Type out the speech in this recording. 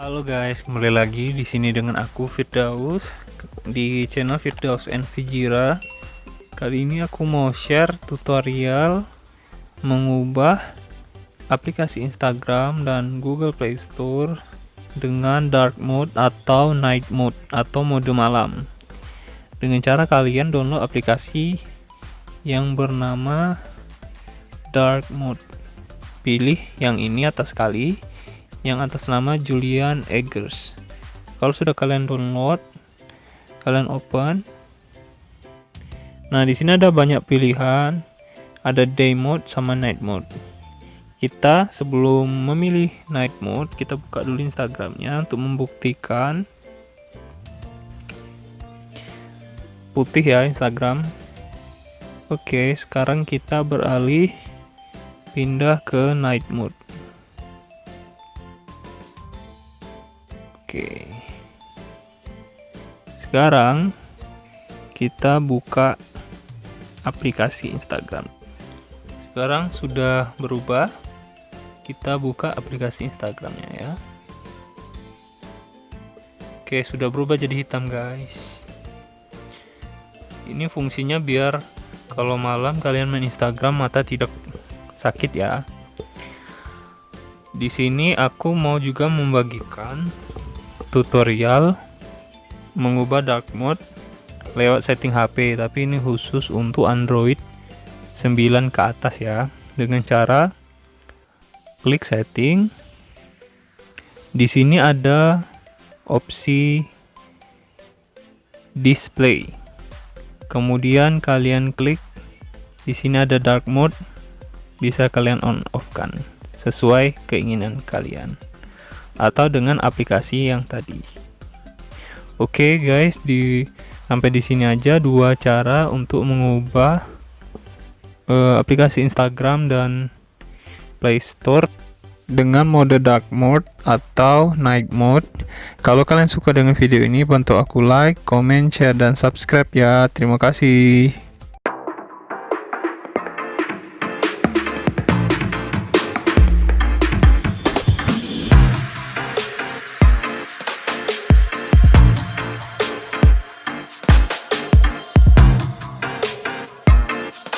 Halo guys, kembali lagi di sini dengan aku Firdaus di channel Firdaus and Fijira. Kali ini aku mau share tutorial mengubah aplikasi Instagram dan Google Play Store dengan dark mode atau night mode atau mode malam. Dengan cara kalian download aplikasi yang bernama dark mode. Pilih yang ini atas kali, yang atas nama Julian Eggers. Kalau sudah kalian download, kalian open. Nah, di sini ada banyak pilihan, ada day mode sama night mode. Kita sebelum memilih night mode, kita buka dulu Instagramnya untuk membuktikan. Putih ya Instagram. Oke, sekarang kita beralih pindah ke night mode. Oke. Sekarang kita buka aplikasi Instagram. Sekarang sudah berubah. Kita buka aplikasi Instagramnya ya. Oke, sudah berubah jadi hitam, guys. Ini fungsinya biar kalau malam kalian main Instagram mata tidak sakit ya. Di sini aku mau juga membagikan tutorial mengubah dark mode lewat setting HP, tapi ini khusus untuk Android 9 ke atas ya. Dengan cara klik setting. Di sini ada opsi display. Kemudian kalian klik di sini ada dark mode, bisa kalian on off kan sesuai keinginan kalian atau dengan aplikasi yang tadi. Oke guys, sampai di sini aja dua cara untuk mengubah aplikasi Instagram dan Play Store dengan mode dark mode atau night mode. Kalau kalian suka dengan video ini, bantu aku like, comment, share, dan subscribe ya. Terima kasih.